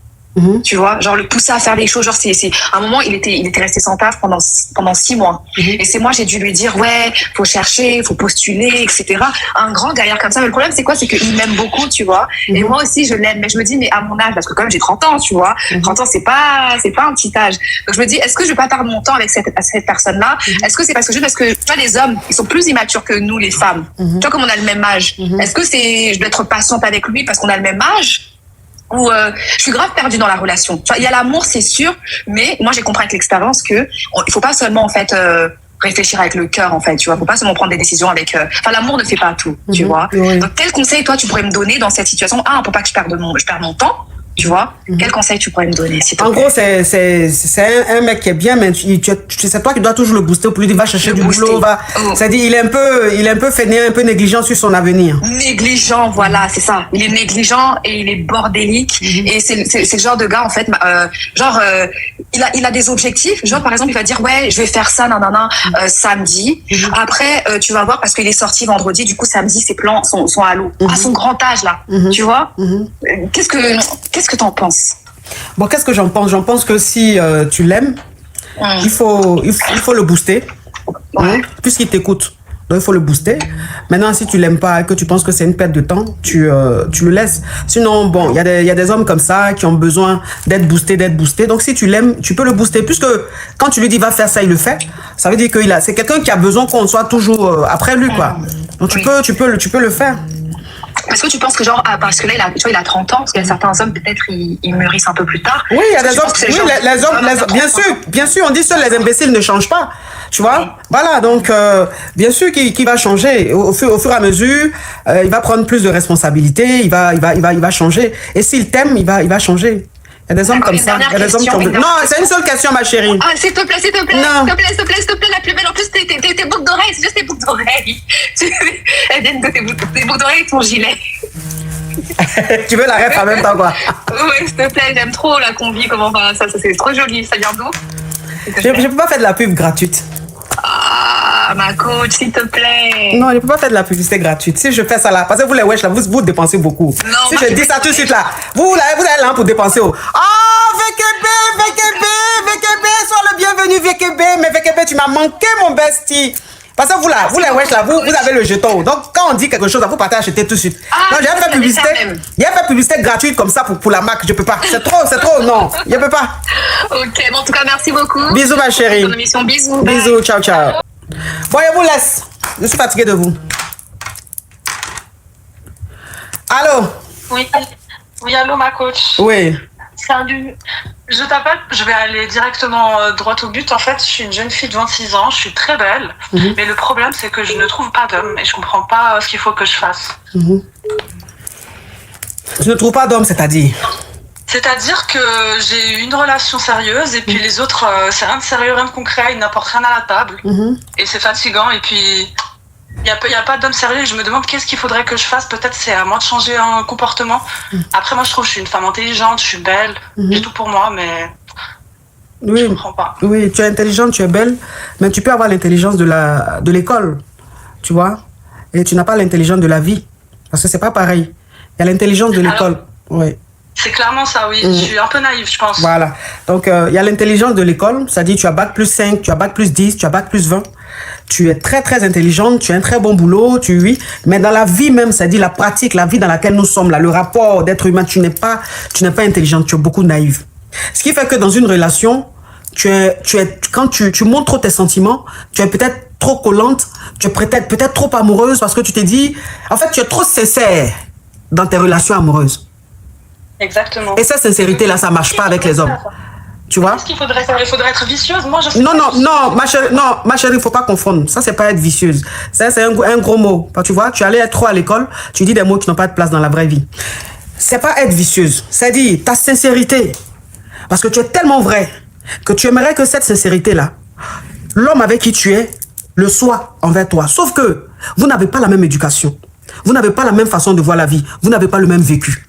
Tu vois, genre le pousser à faire les choses. Genre, à un moment, il était resté sans taf pendant 6 mois. Et c'est moi, j'ai dû lui dire, ouais, faut chercher, faut postuler, etc. Un grand gaillard comme ça. Mais le problème, c'est quoi? C'est qu'il m'aime beaucoup, tu vois. Et moi aussi, je l'aime. Mais je me dis, mais à mon âge, parce que quand même, j'ai 30 ans, tu vois. 30 ans, c'est pas un petit âge. Donc, je me dis, est-ce que je vais pas perdre mon temps avec cette personne-là? Est-ce que c'est parce que tu vois, les hommes, ils sont plus immatures que nous, les femmes. Tu vois, comme on a le même âge. Est-ce que je dois être patiente avec lui parce qu'on a le même âge? Ou je suis grave perdue dans la relation. Tu vois, il y a l'amour, c'est sûr, mais moi j'ai compris avec l'expérience que il faut pas seulement en fait réfléchir avec le cœur en fait. Tu vois, faut pas seulement prendre des décisions avec. Enfin, l'amour ne fait pas tout. Tu vois. Donc quel conseil toi tu pourrais me donner dans cette situation? Pour pas que je perde mon temps. Tu vois, quel conseil tu pourrais me donner s'il te plaît? En gros, c'est un mec qui est bien, mais c'est toi qui dois toujours le booster pour lui dire va chercher du boulot. C'est-à-dire il est un peu fainéant, un peu négligent sur son avenir. Négligent, voilà, c'est ça. Il est négligent et il est bordélique. Et c'est le genre de gars en fait, il a des objectifs. Genre par exemple, il va dire ouais, je vais faire ça, samedi. Après, tu vas voir parce qu'il est sorti vendredi. Du coup, samedi, ses plans sont à l'eau. À son grand âge là, tu vois. Qu'est-ce que t'en penses? Bon, qu'est-ce que j'en pense? J'en pense que si tu l'aimes, il faut le booster, puisqu'il t'écoute. Donc, il faut le booster. Maintenant, si tu l'aimes pas et que tu penses que c'est une perte de temps, tu le laisses. Sinon, bon, il y a des hommes comme ça qui ont besoin d'être boostés. Donc, si tu l'aimes, tu peux le booster. Puisque quand tu lui dis va faire ça, il le fait. Ça veut dire que c'est quelqu'un qui a besoin qu'on soit toujours après lui, quoi. Donc, tu peux le faire. Est-ce que tu penses que genre, parce que là, il a 30 ans, parce qu'il y a certains hommes, peut-être, ils mûrissent un peu plus tard. Oui, il y a des hommes, les hommes, bien sûr, on dit seuls les imbéciles ne changent pas. Tu vois? Voilà, donc, bien sûr qu'il va changer. Au fur et à mesure, il va prendre plus de responsabilités, il va changer. Et s'il t'aime, il va changer. Il y a des hommes comme ça. Il y a des hommes qui ont... Non, c'est une seule question, ma chérie. Ah, s'il te plaît, s'il te plaît, non. s'il te plaît, la plus belle. En plus, tes boucles d'oreilles, c'est juste tes boucles d'oreilles. Elles viennent de tes boucles d'oreilles et ton gilet. Tu veux la ref en même temps, quoi? Oui, s'il te plaît, j'aime trop la combi, comment ça c'est trop joli. Ça vient d'où? Je peux pas faire de la pub gratuite. Ah, ma coach, s'il te plaît. Non, je ne peux pas faire de la publicité gratuite. Si je fais ça là, parce que vous les wesh là, vous dépensez beaucoup. Non, si je dis ça tout de suite là, vous allez là pour dépenser. VKB, sois le bienvenu VKB. Mais VKB, tu m'as manqué mon bestie. Parce que vous les wesh là, vous avez le jeton. Donc quand on dit quelque chose, vous partez acheter tout de suite. Non, j'ai fait publicité gratuite comme ça pour la marque. Je peux pas. C'est trop, non. Je peux pas. Ok, bon, en tout cas, merci beaucoup. Bisous ma chérie. Bisous. Bisous, ciao. Bon, je vous laisse. Je suis fatiguée de vous. Allô? Oui, allô, ma coach. Oui. Salut. Je t'appelle, je vais aller directement droit au but. En fait, je suis une jeune fille de 26 ans, je suis très belle. Mais le problème, c'est que je ne trouve pas d'homme et je comprends pas ce qu'il faut que je fasse. Je ne trouve pas d'homme, c'est-à-dire? C'est-à-dire que j'ai eu une relation sérieuse et puis les autres, c'est rien de sérieux, rien de concret, ils n'apportent rien à la table. Et c'est fatigant et puis il n'y a pas d'homme sérieux. Je me demande qu'est-ce qu'il faudrait que je fasse. Peut-être c'est à moi de changer un comportement. Après, moi, je trouve que je suis une femme intelligente, je suis belle, j'ai tout pour moi, mais je comprends pas. Oui, tu es intelligente, tu es belle, mais tu peux avoir l'intelligence de l'école, tu vois, et tu n'as pas l'intelligence de la vie, parce que c'est pas pareil. Il y a l'intelligence de l'école, oui. C'est clairement ça, oui. Je suis un peu naïve, je pense. Voilà. Donc, il y a l'intelligence de l'école, c'est-à-dire tu as bac plus 5, tu as bac plus 10, tu as bac plus 20. Tu es très, très intelligente, tu as un très bon boulot, mais dans la vie même, c'est-à-dire la pratique, la vie dans laquelle nous sommes, là, le rapport d'être humain, tu n'es pas intelligente, tu es beaucoup naïve. Ce qui fait que dans une relation, quand tu montres trop tes sentiments, tu es peut-être trop collante, tu es peut-être trop amoureuse parce que tu t'es dit, en fait, tu es trop sincère dans tes relations amoureuses. Exactement. Et cette sincérité-là, ça marche pas avec les hommes. Tu vois? Qu'est-ce qu'il faudrait faire? Il faudrait être vicieuse. Moi, je Non, ma chérie, il faut pas confondre. Ça, c'est pas être vicieuse. Ça, c'est un gros mot. Tu vois, tu allais être trop à l'école, tu dis des mots qui n'ont pas de place dans la vraie vie. C'est pas être vicieuse. C'est-à-dire ta sincérité. Parce que tu es tellement vrai que tu aimerais que cette sincérité-là, l'homme avec qui tu es, le soit envers toi. Sauf que vous n'avez pas la même éducation. Vous n'avez pas la même façon de voir la vie. Vous n'avez pas le même vécu.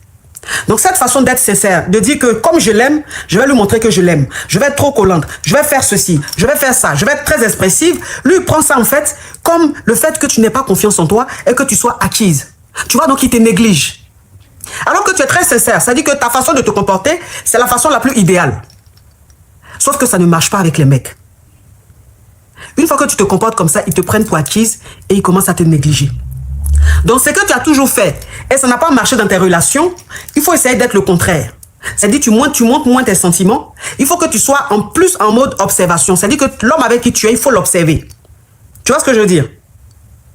Donc cette façon d'être sincère, de dire que comme je l'aime, je vais lui montrer que je l'aime. Je vais être trop collante, je vais faire ceci, je vais faire ça, je vais être très expressive. Lui, il prend ça en fait comme le fait que tu n'aies pas confiance en toi et que tu sois acquise. Tu vois, donc il te néglige. Alors que tu es très sincère, ça dit que ta façon de te comporter, c'est la façon la plus idéale. Sauf que ça ne marche pas avec les mecs. Une fois que tu te comportes comme ça, ils te prennent pour acquise et ils commencent à te négliger. Donc, ce que tu as toujours fait et ça n'a pas marché dans tes relations, il faut essayer d'être le contraire. C'est-à-dire, tu montres moins tes sentiments. Il faut que tu sois en plus en mode observation. C'est-à-dire que l'homme avec qui tu es, il faut l'observer. Tu vois ce que je veux dire?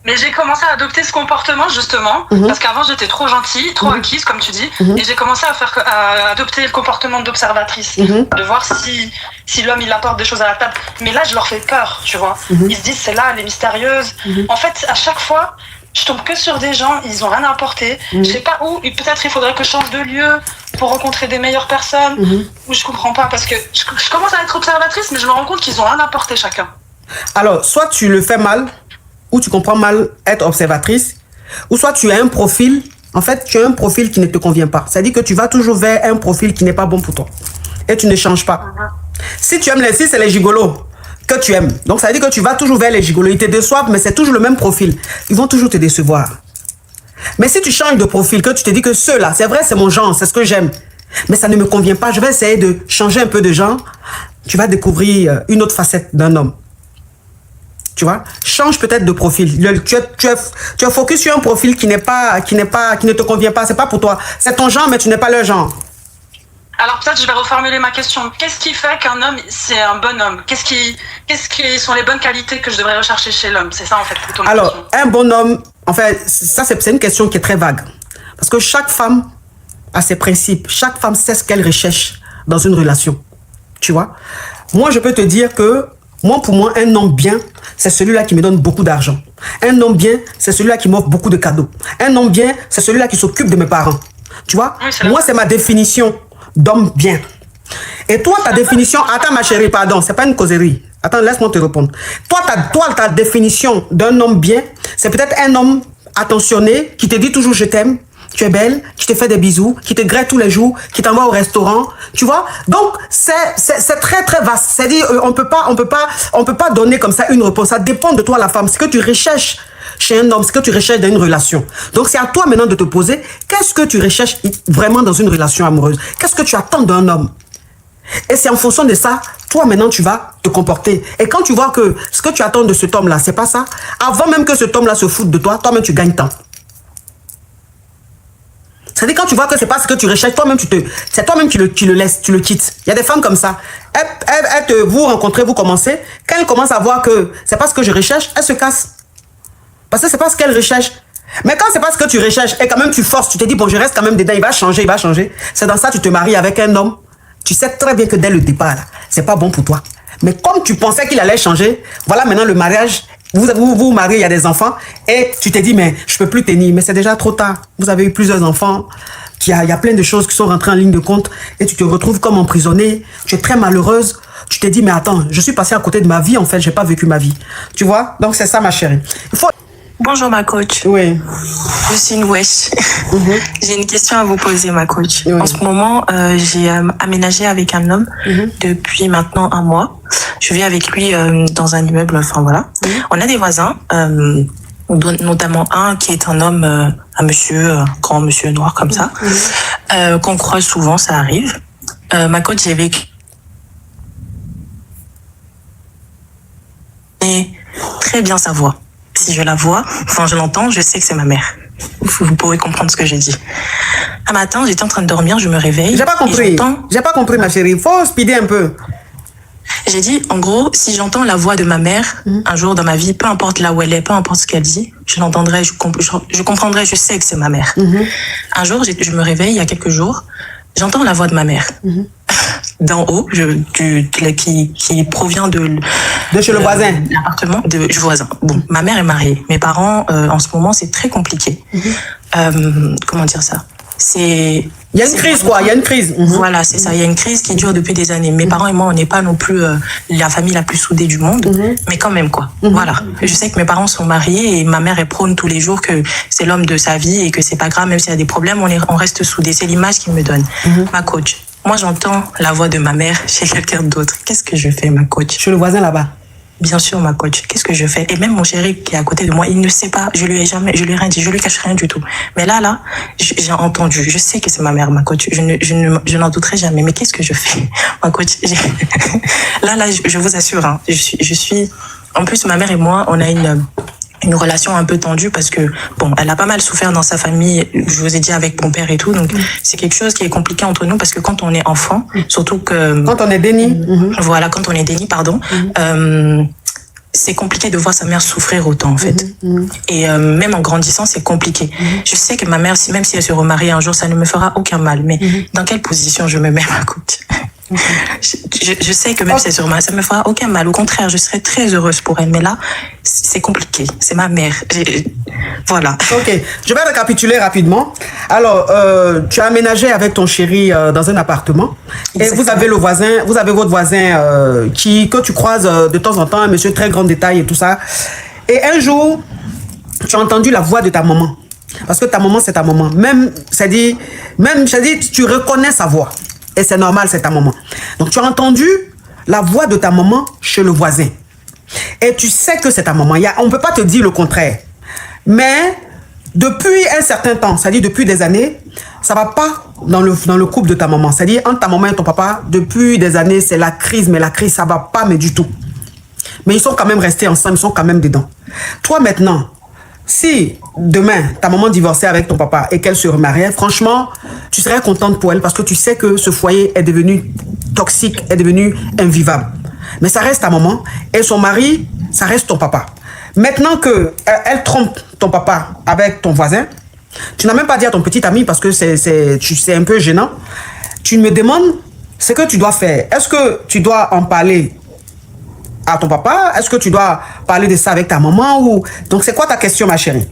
Mais j'ai commencé à adopter ce comportement justement parce qu'avant j'étais trop gentille, trop acquise comme tu dis, et j'ai commencé à adopter le comportement d'observatrice, de voir si l'homme il apporte des choses à la table. Mais là je leur fais peur, tu vois. Ils se disent c'est là, elle est mystérieuse. En fait à chaque fois je tombe que sur des gens, ils ont rien à apporter. Je sais pas où, peut-être il faudrait que je change de lieu pour rencontrer des meilleures personnes. Ou je comprends pas parce que je commence à être observatrice, mais je me rends compte qu'ils ont rien à apporter chacun. Alors soit tu le fais mal, ou tu comprends mal être observatrice, ou soit tu as un profil, en fait, tu as un profil qui ne te convient pas. C'est-à-dire que tu vas toujours vers un profil qui n'est pas bon pour toi. Et tu ne changes pas. Si tu aimes c'est les gigolos que tu aimes. Donc, ça veut dire que tu vas toujours vers les gigolos. Ils te déçoivent, mais c'est toujours le même profil. Ils vont toujours te décevoir. Mais si tu changes de profil, que tu te dis que ceux-là, c'est vrai, c'est mon genre, c'est ce que j'aime, mais ça ne me convient pas, je vais essayer de changer un peu de genre, tu vas découvrir une autre facette d'un homme. Tu vois, change peut-être de profil. Tu es focus sur un profil qui ne te convient pas. C'est pas pour toi. C'est ton genre, mais tu n'es pas leur genre. Alors peut-être je vais reformuler ma question. Qu'est-ce qui fait qu'un homme, c'est un bon homme? Qu'est-ce qui sont les bonnes qualités que je devrais rechercher chez l'homme? C'est ça en fait plutôt ma question. Alors, un bon homme, en fait, ça c'est une question qui est très vague. Parce que chaque femme a ses principes. Chaque femme sait ce qu'elle recherche dans une relation. Tu vois? Moi, je peux te dire que pour moi, un homme bien, c'est celui-là qui me donne beaucoup d'argent. Un homme bien, c'est celui-là qui m'offre beaucoup de cadeaux. Un homme bien, c'est celui-là qui s'occupe de mes parents. Tu vois? Oui, moi, c'est ma définition d'homme bien. Et toi, ta définition... Attends, ma chérie, pardon, c'est pas une causerie. Attends, laisse-moi te répondre. Toi, ta définition d'un homme bien, c'est peut-être un homme attentionné qui te dit toujours « je t'aime ». Tu es belle, qui te fait des bisous, qui te gratte tous les jours, qui t'envoie au restaurant, tu vois. Donc, c'est très, très vaste. C'est-à-dire, on peut pas donner comme ça une réponse. Ça dépend de toi, la femme. Ce que tu recherches chez un homme, ce que tu recherches dans une relation. Donc, c'est à toi maintenant de te poser, qu'est-ce que tu recherches vraiment dans une relation amoureuse? Qu'est-ce que tu attends d'un homme? Et c'est en fonction de ça, toi maintenant, tu vas te comporter. Et quand tu vois que ce que tu attends de cet homme-là, c'est pas ça, avant même que cet homme-là se foute de toi, toi-même, tu gagnes temps. C'est-à-dire quand tu vois que c'est pas ce que tu recherches, toi-même c'est toi-même qui le laisses, tu le quittes. Il y a des femmes comme ça. Vous rencontrez, vous commencez. Quand elle commence à voir que c'est pas ce que je recherche, elle se casse. Parce que c'est pas ce qu'elle recherche. Mais quand c'est pas ce que tu recherches et quand même tu forces, tu te dis bon je reste quand même dedans, il va changer. C'est dans ça tu te maries avec un homme. Tu sais très bien que dès le départ, c'est pas bon pour toi. Mais comme tu pensais qu'il allait changer, voilà maintenant le mariage. Vous mariez, il y a des enfants et tu te dis mais je peux plus tenir, mais c'est déjà trop tard. Vous avez eu plusieurs enfants, il y a plein de choses qui sont rentrées en ligne de compte et tu te retrouves comme emprisonnée, tu es très malheureuse. Tu te dis mais attends, je suis passée à côté de ma vie en fait, j'ai pas vécu ma vie. Tu vois? Donc c'est ça ma chérie. Bonjour ma coach. Oui. Je suis une wesh. J'ai une question à vous poser ma coach. Oui. En ce moment, j'ai aménagé avec un homme depuis maintenant 1 mois. Je vis avec lui dans un immeuble, enfin voilà. On a des voisins, notamment un qui est un homme, un monsieur, grand monsieur noir comme ça, qu'on croise souvent, ça arrive. Ma coach, j'ai vécu et très bien sa voix. Si je la vois, enfin je l'entends, je sais que c'est ma mère. Vous pourrez comprendre ce que j'ai dit. Un matin, j'étais en train de dormir, je me réveille. J'ai pas compris. J'ai pas compris, ma chérie. Faut speeder un peu. J'ai dit, en gros, si j'entends la voix de ma mère un jour dans ma vie, peu importe là où elle est, peu importe ce qu'elle dit, je l'entendrai, je comprendrai, je sais que c'est ma mère. Un jour, je me réveille, il y a quelques jours, j'entends la voix de ma mère. D'en haut, qui provient de chez le voisin. L'appartement du voisin. Bon, ma mère est mariée. Mes parents, en ce moment, c'est très compliqué. Comment dire ça? Il y a une crise, quoi. Il y a une crise. Voilà, c'est ça. Il y a une crise qui dure depuis des années. Mes parents et moi, on n'est pas non plus la famille la plus soudée du monde, mais quand même, quoi. Voilà. Je sais que mes parents sont mariés et ma mère est prône tous les jours que c'est l'homme de sa vie et que c'est pas grave, même s'il y a des problèmes, on reste soudés. C'est l'image qu'il me donne. Ma coach. Moi, j'entends la voix de ma mère chez quelqu'un d'autre. Qu'est-ce que je fais, ma coach? Chez le voisin là-bas. Bien sûr, ma coach. Qu'est-ce que je fais? Et même mon chéri qui est à côté de moi, il ne sait pas. Je lui ai rien dit. Je lui cache rien du tout. Mais là, j'ai entendu. Je sais que c'est ma mère, ma coach. Je n'en douterai jamais. Mais qu'est-ce que je fais, ma coach? Là, je vous assure, hein, je suis. En plus, ma mère et moi, on a une relation un peu tendue parce que, bon, elle a pas mal souffert dans sa famille, je vous ai dit, avec mon père et tout, donc c'est quelque chose qui est compliqué entre nous parce que quand on est enfant, surtout que... Quand on est déni. Voilà, quand on est déni, pardon, c'est compliqué de voir sa mère souffrir autant, en fait. Et même en grandissant, c'est compliqué. Je sais que ma mère, même si elle se remarie un jour, ça ne me fera aucun mal, mais dans quelle position je me mets, ma coach? Je sais que même si elle se remarie, ça me fera aucun mal. Au contraire, je serai très heureuse pour elle. Mais là, c'est compliqué. C'est ma mère. Voilà. Ok. Je vais récapituler rapidement. Alors, tu as aménagé avec ton chéri dans un appartement. Exactement. Et vous avez votre voisin que tu croises de temps en temps, un monsieur très grand détail et tout ça. Et un jour, tu as entendu la voix de ta maman. Parce que ta maman, c'est ta maman. Tu reconnais sa voix. Et c'est normal, c'est ta maman. Donc, tu as entendu la voix de ta maman chez le voisin. Et tu sais que c'est ta maman. On ne peut pas te dire le contraire. Mais depuis un certain temps, c'est-à-dire depuis des années, ça ne va pas dans le couple de ta maman. C'est-à-dire entre ta maman et ton papa, depuis des années, c'est la crise. Mais la crise, ça ne va pas, mais du tout. Mais ils sont quand même restés ensemble, ils sont quand même dedans. Toi, maintenant, si demain, ta maman divorçait avec ton papa et qu'elle se remariait, franchement, tu serais contente pour elle parce que tu sais que ce foyer est devenu toxique, est devenu invivable. Mais ça reste ta maman et son mari, ça reste ton papa. Maintenant qu'elle trompe ton papa avec ton voisin, tu n'as même pas dit à ton petit ami parce que c'est un peu gênant. Tu me demandes ce que tu dois faire. Est-ce que tu dois en parler à ton papa? Est-ce que tu dois parler de ça avec ta maman ou... Donc, c'est quoi ta question, ma chérie?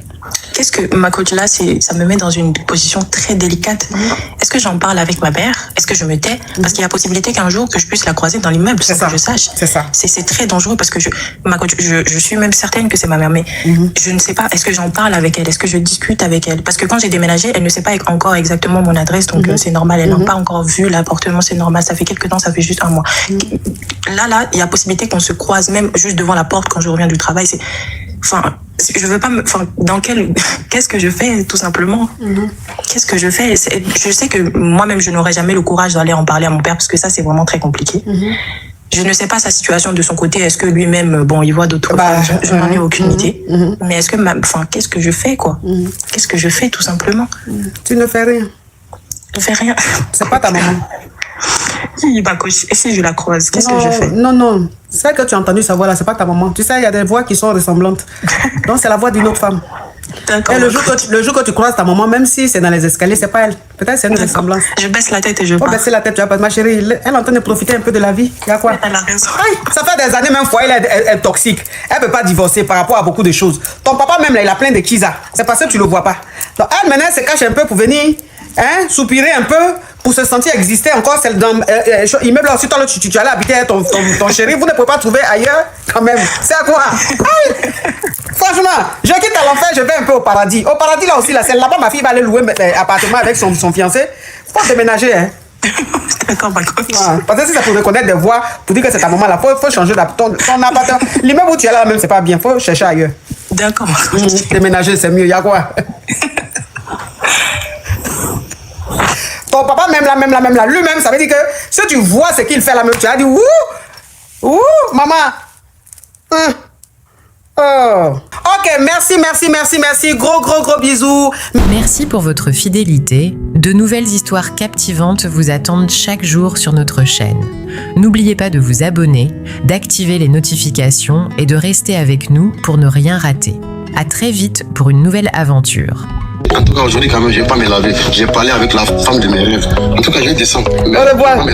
Qu'est-ce que ma coach là, ça me met dans une position très délicate. Est-ce que j'en parle avec ma mère? Est-ce que je me tais? Parce qu'il y a possibilité qu'un jour que je puisse la croiser dans l'immeuble sans que je sache. C'est ça. C'est très dangereux parce que ma coach, je suis même certaine que c'est ma mère, mais je ne sais pas. Est-ce que j'en parle avec elle? Est-ce que je discute avec elle? Parce que quand j'ai déménagé, elle ne sait pas encore exactement mon adresse, donc c'est normal. Elle n'a pas encore vu l'appartement, c'est normal. Ça fait quelques temps, ça fait juste un mois. Là, il y a possibilité qu'on se croise même juste devant la porte quand je reviens du travail. Enfin, je veux pas me... Enfin, qu'est-ce que je fais, tout simplement? Qu'est-ce que je fais? Je sais que moi-même, je n'aurais jamais le courage d'aller en parler à mon père parce que ça, c'est vraiment très compliqué. Je ne sais pas sa situation de son côté. Est-ce que lui-même, bon, il voit d'autres... je n'en ai aucune idée. Mais est-ce que... Enfin, qu'est-ce que je fais, quoi? Qu'est-ce que je fais, tout simplement? Tu ne fais rien. Je fais rien. C'est pas ta maman. Et si je la croise, qu'est-ce que je fais? Non. C'est que tu as entendu sa voix là, c'est pas ta maman. Tu sais, il y a des voix qui sont ressemblantes. Donc, c'est la voix d'une autre femme. Et le jour que tu croises ta maman, même si c'est dans les escaliers, c'est pas elle. Peut-être c'est une ressemblance. Je baisse la tête et je pars. Baisser la tête, tu vas pas. Ma chérie, elle est en train de profiter un peu de la vie. Il y a quoi? Elle a raison. Ça fait des années, même foyer est toxique. Elle peut pas divorcer par rapport à beaucoup de choses. Ton papa même, là, il a plein de kisa. C'est parce que tu le vois pas. Donc, elle, maintenant, elle se cache un peu pour venir soupirer un peu pour se sentir exister encore. C'est dans immeuble ensuite, tu allais habiter avec ton chéri. Vous ne pouvez pas trouver ailleurs quand même. C'est à quoi? Franchement, je quitte à l'enfer, je vais un peu au paradis. Au paradis, là aussi, là, c'est là-bas, ma fille va aller louer un appartement avec son fiancé. Faut déménager, hein. D'accord, ma coach. Parce que si ça pour reconnaître des voix, pour dire que c'est ta maman là, faut changer ton appartement. L'immeuble où tu es là même, c'est pas bien. Faut chercher ailleurs. D'accord, ma coach. Déménager, c'est mieux. Il y a quoi? Ton papa, même là, lui-même, ça veut dire que si tu vois ce qu'il fait là, même, tu as dit, ouh, maman. Oh. Ok, Ok, merci. Gros bisous. Merci pour votre fidélité. De nouvelles histoires captivantes vous attendent chaque jour sur notre chaîne. N'oubliez pas de vous abonner, d'activer les notifications et de rester avec nous pour ne rien rater. À très vite pour une nouvelle aventure. En tout cas, aujourd'hui, quand même, je vais pas me laver. J'ai parlé avec la femme de mes rêves. En tout cas, je vais descendre. Au revoir.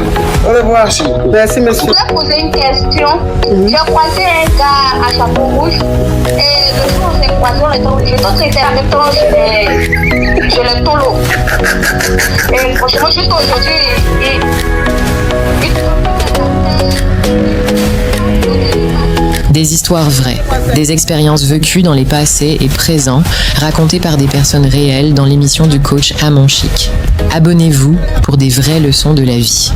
Merci, monsieur. Je voulais poser une question. J'ai croisé un gars à chapeau rouge. Et le jour où on s'est croisé, j'ai tout traité en même temps sur le tolo. Et franchement, juste aujourd'hui, Des histoires vraies, des expériences vécues dans les passés et présents, racontées par des personnes réelles dans l'émission du coach Amon Chic. Abonnez-vous pour des vraies leçons de la vie.